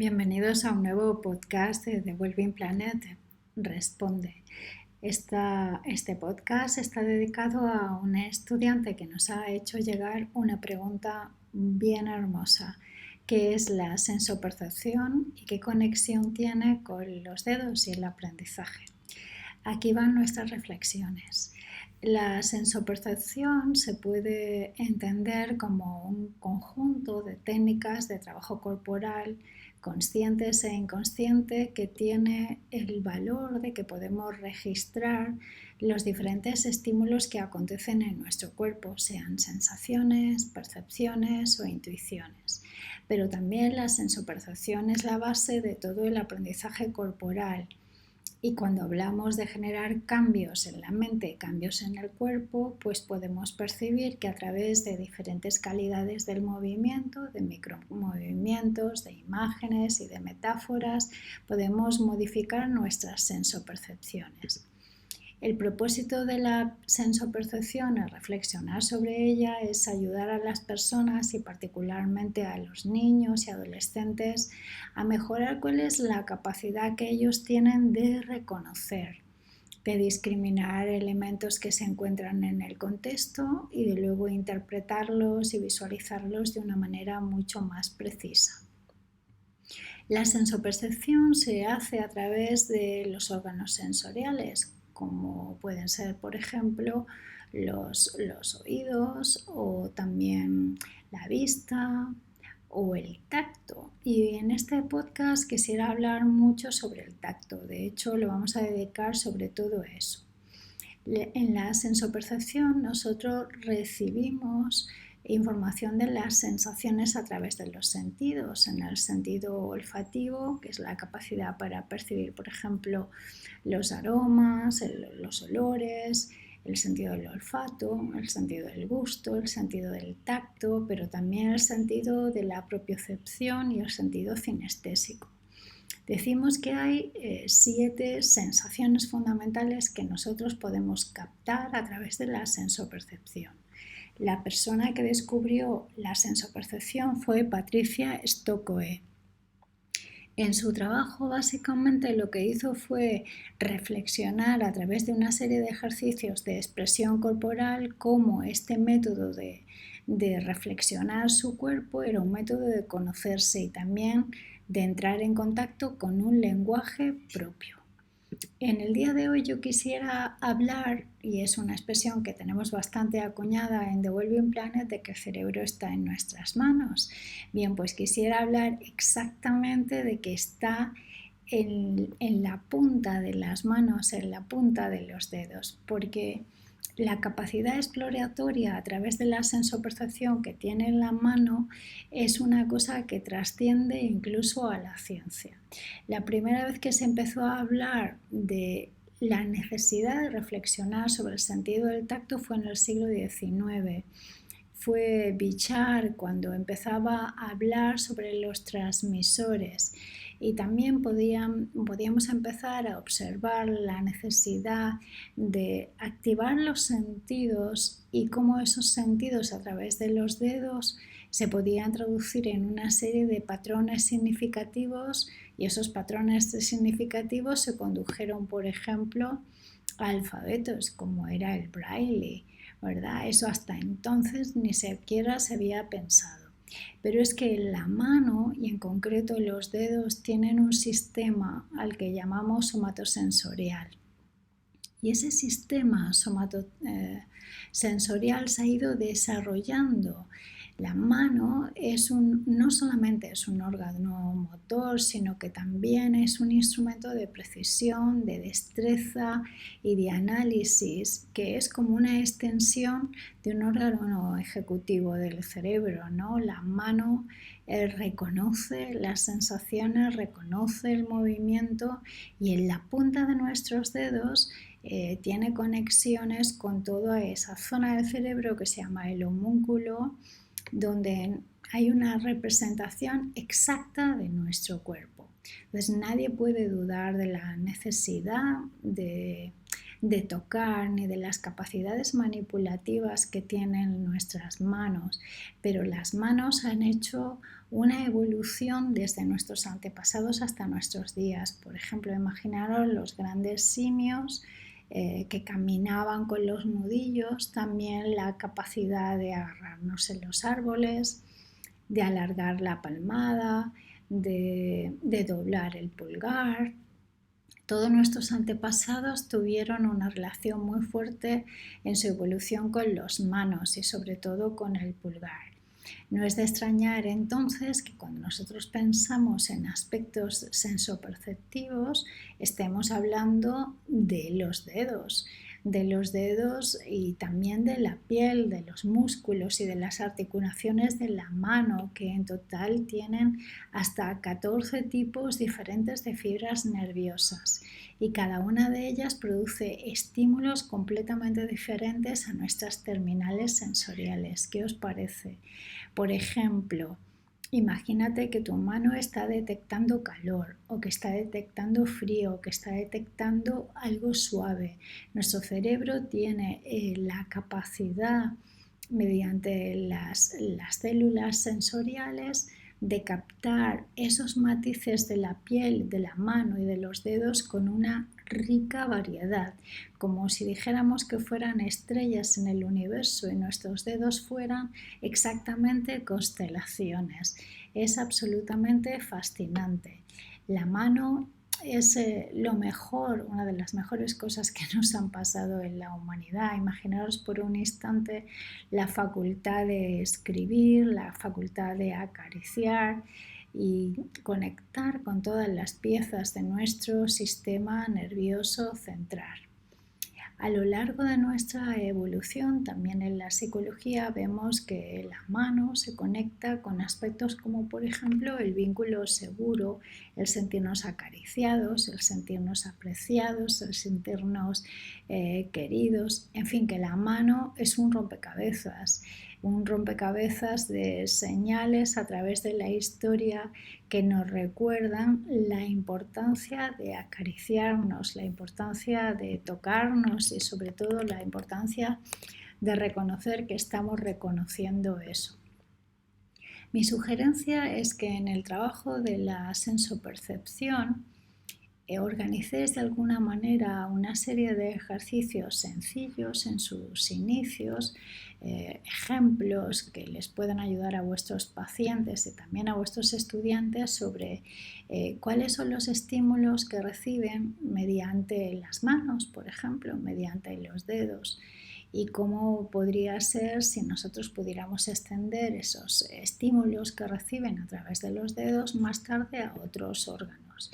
Bienvenidos a un nuevo podcast de The Wellbeing Planet Responde. Este podcast está dedicado a un estudiante que nos ha hecho llegar una pregunta bien hermosa, que es la sensopercepción y qué conexión tiene con los dedos y el aprendizaje. Aquí van nuestras reflexiones. La sensopercepción se puede entender como un conjunto de técnicas de trabajo corporal conscientes e inconsciente que tiene el valor de que podemos registrar los diferentes estímulos que acontecen en nuestro cuerpo, sean sensaciones, percepciones o intuiciones. Pero también la sensopercepción es la base de todo el aprendizaje corporal. Y cuando hablamos de generar cambios en la mente, cambios en el cuerpo, pues podemos percibir que a través de diferentes calidades del movimiento, de micromovimientos, de imágenes y de metáforas, podemos modificar nuestras sensopercepciones. El propósito de la sensopercepción al reflexionar sobre ella es ayudar a las personas y particularmente a los niños y adolescentes a mejorar cuál es la capacidad que ellos tienen de reconocer, de discriminar elementos que se encuentran en el contexto y de luego interpretarlos y visualizarlos de una manera mucho más precisa. La sensopercepción se hace a través de los órganos sensoriales, como pueden ser, por ejemplo, los oídos o también la vista o el tacto. Y en este podcast quisiera hablar mucho sobre el tacto. De hecho, lo vamos a dedicar sobre todo a eso. En la sensopercepción nosotros recibimos información de las sensaciones a través de los sentidos, en el sentido olfativo, que es la capacidad para percibir, por ejemplo, los aromas, los olores, el sentido del olfato, el sentido del gusto, el sentido del tacto, pero también el sentido de la propiocepción y el sentido cinestésico. Decimos que hay 7 sensaciones fundamentales que nosotros podemos captar a través de la sensopercepción. La persona que descubrió la sensopercepción fue Patricia Stockoe. En su trabajo básicamente lo que hizo fue reflexionar a través de una serie de ejercicios de expresión corporal cómo este método de reflexionar su cuerpo era un método de conocerse y también de entrar en contacto con un lenguaje propio. En el día de hoy yo quisiera hablar, y es una expresión que tenemos bastante acuñada en The Wellbeing Planet, de que el cerebro está en nuestras manos. Bien, pues quisiera hablar exactamente de que está en la punta de las manos, en la punta de los dedos, porque la capacidad exploratoria a través de la sensopercepción que tiene la mano es una cosa que trasciende incluso a la ciencia. La primera vez que se empezó a hablar de la necesidad de reflexionar sobre el sentido del tacto fue en el siglo XIX. Fue Bichard cuando empezaba a hablar sobre los transmisores y también podíamos empezar a observar la necesidad de activar los sentidos y cómo esos sentidos a través de los dedos se podían traducir en una serie de patrones significativos y esos patrones significativos se condujeron, por ejemplo, a alfabetos como era el braille, ¿verdad? Eso hasta entonces ni siquiera se había pensado. Pero es que la mano y en concreto los dedos tienen un sistema al que llamamos somatosensorial. Y ese sistema somatosensorial se ha ido desarrollando. La mano no solamente es un órgano motor, sino que también es un instrumento de precisión, de destreza y de análisis, que es como una extensión de un órgano ejecutivo del cerebro, ¿no? La mano reconoce las sensaciones, reconoce el movimiento y en la punta de nuestros dedos tiene conexiones con toda esa zona del cerebro que se llama el homúnculo, donde hay una representación exacta de nuestro cuerpo. Entonces nadie puede dudar de la necesidad de de tocar ni de las capacidades manipulativas que tienen nuestras manos, pero las manos han hecho una evolución desde nuestros antepasados hasta nuestros días. Por ejemplo, imaginaros los grandes simios que caminaban con los nudillos, también la capacidad de agarrarnos en los árboles, de alargar la palmada, de doblar el pulgar. Todos nuestros antepasados tuvieron una relación muy fuerte en su evolución con las manos y sobre todo con el pulgar. No es de extrañar entonces que cuando nosotros pensamos en aspectos sensoperceptivos estemos hablando de los dedos y también de la piel, de los músculos y de las articulaciones de la mano, que en total tienen hasta 14 tipos diferentes de fibras nerviosas y cada una de ellas produce estímulos completamente diferentes a nuestras terminales sensoriales. ¿Qué os parece? Por ejemplo, imagínate que tu mano está detectando calor o que está detectando frío o que está detectando algo suave. Nuestro cerebro tiene la capacidad, mediante las células sensoriales, de captar esos matices de la piel, de la mano y de los dedos con una rica variedad, como si dijéramos que fueran estrellas en el universo y nuestros dedos fueran exactamente constelaciones. Es absolutamente fascinante. La mano es lo mejor, una de las mejores cosas que nos han pasado en la humanidad. Imaginaros por un instante la facultad de escribir, la facultad de acariciar y conectar con todas las piezas de nuestro sistema nervioso central. A lo largo de nuestra evolución, también en la psicología, vemos que la mano se conecta con aspectos como, por ejemplo, el vínculo seguro, el sentirnos acariciados, el sentirnos apreciados, el sentirnos queridos. En fin, que la mano es un rompecabezas de señales a través de la historia que nos recuerdan la importancia de acariciarnos, la importancia de tocarnos y sobre todo la importancia de reconocer que estamos reconociendo eso. Mi sugerencia es que en el trabajo de la sensopercepción organicéis de alguna manera una serie de ejercicios sencillos en sus inicios, ejemplos que les puedan ayudar a vuestros pacientes y también a vuestros estudiantes sobre cuáles son los estímulos que reciben mediante las manos, por ejemplo, mediante los dedos, y cómo podría ser si nosotros pudiéramos extender esos estímulos que reciben a través de los dedos más tarde a otros órganos.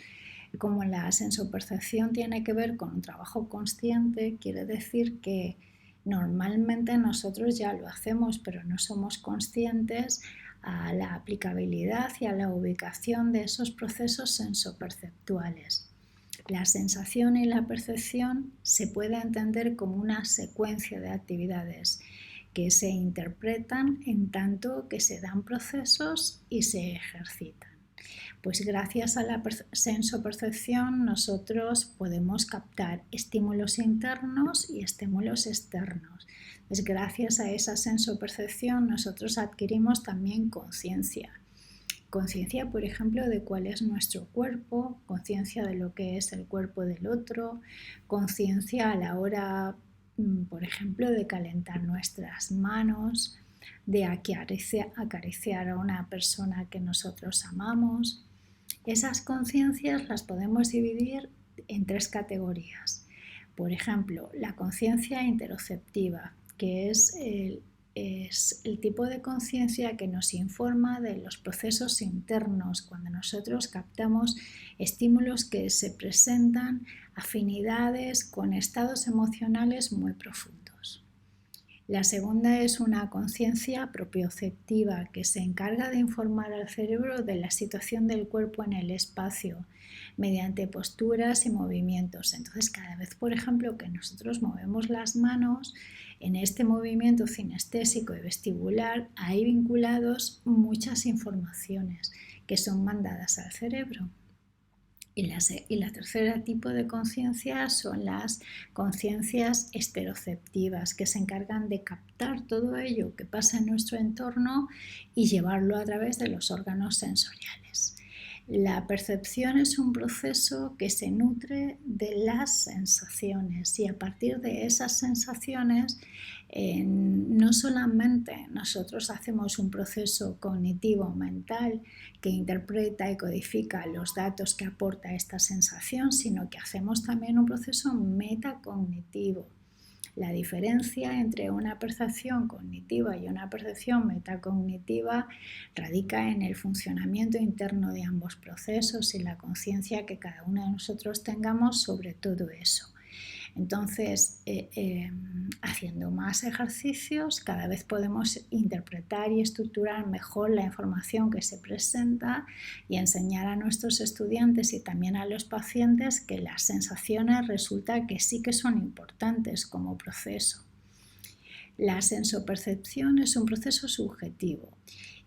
Como la sensopercepción tiene que ver con un trabajo consciente, quiere decir que normalmente nosotros ya lo hacemos, pero no somos conscientes a la aplicabilidad y a la ubicación de esos procesos sensoperceptuales. La sensación y la percepción se puede entender como una secuencia de actividades que se interpretan en tanto que se dan procesos y se ejercitan. Pues gracias a la sensopercepción nosotros podemos captar estímulos internos y estímulos externos. Pues gracias a esa sensopercepción nosotros adquirimos también conciencia. Conciencia, por ejemplo, de cuál es nuestro cuerpo, conciencia de lo que es el cuerpo del otro, conciencia a la hora, por ejemplo, de calentar nuestras manos, de acariciar a una persona que nosotros amamos. Esas conciencias las podemos dividir en 3 categorías. Por ejemplo, la conciencia interoceptiva, que es el tipo de conciencia que nos informa de los procesos internos cuando nosotros captamos estímulos que se presentan, afinidades con estados emocionales muy profundos. La segunda es una conciencia propioceptiva que se encarga de informar al cerebro de la situación del cuerpo en el espacio mediante posturas y movimientos. Entonces, cada vez, por ejemplo, que nosotros movemos las manos, en este movimiento cinestésico y vestibular hay vinculados muchas informaciones que son mandadas al cerebro. Y la tercera tipo de conciencia son las conciencias estereoceptivas, que se encargan de captar todo ello que pasa en nuestro entorno y llevarlo a través de los órganos sensoriales. La percepción es un proceso que se nutre de las sensaciones y a partir de esas sensaciones no solamente nosotros hacemos un proceso cognitivo mental que interpreta y codifica los datos que aporta esta sensación, sino que hacemos también un proceso metacognitivo. La diferencia entre una percepción cognitiva y una percepción metacognitiva radica en el funcionamiento interno de ambos procesos y la conciencia que cada uno de nosotros tengamos sobre todo eso. Entonces, haciendo más ejercicios, cada vez podemos interpretar y estructurar mejor la información que se presenta y enseñar a nuestros estudiantes y también a los pacientes que las sensaciones resulta que sí que son importantes como proceso. La sensopercepción es un proceso subjetivo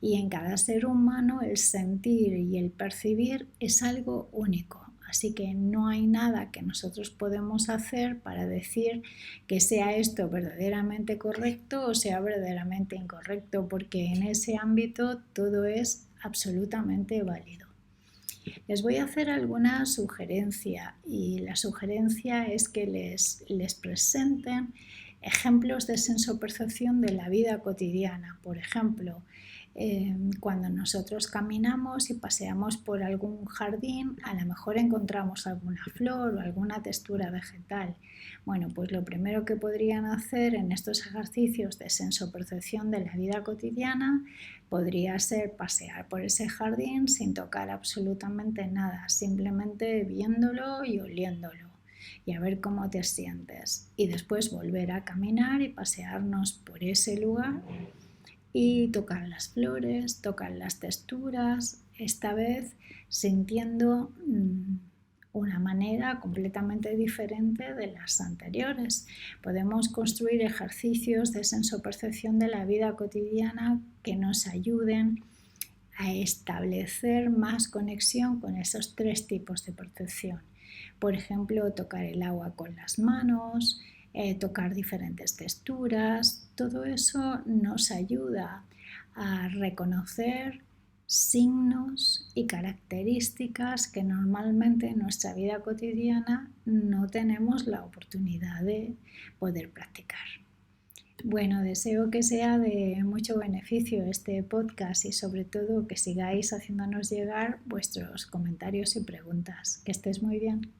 y en cada ser humano el sentir y el percibir es algo único. Así que no hay nada que nosotros podemos hacer para decir que sea esto verdaderamente correcto o sea verdaderamente incorrecto, porque en ese ámbito todo es absolutamente válido. Les voy a hacer alguna sugerencia y la sugerencia es que les presenten ejemplos de sensopercepción de la vida cotidiana. Por ejemplo, cuando nosotros caminamos y paseamos por algún jardín, a lo mejor encontramos alguna flor o alguna textura vegetal. Bueno, pues lo primero que podrían hacer en estos ejercicios de sensopercepción de la vida cotidiana podría ser pasear por ese jardín sin tocar absolutamente nada, simplemente viéndolo y oliéndolo y a ver cómo te sientes. Y después volver a caminar y pasearnos por ese lugar y tocar las flores, tocar las texturas, esta vez sintiendo una manera completamente diferente de las anteriores. Podemos construir ejercicios de sensopercepción de la vida cotidiana que nos ayuden a establecer más conexión con esos tres tipos de percepción. Por ejemplo, tocar el agua con las manos, tocar diferentes texturas, todo eso nos ayuda a reconocer signos y características que normalmente en nuestra vida cotidiana no tenemos la oportunidad de poder practicar. Bueno, deseo que sea de mucho beneficio este podcast y sobre todo que sigáis haciéndonos llegar vuestros comentarios y preguntas. Que estés muy bien.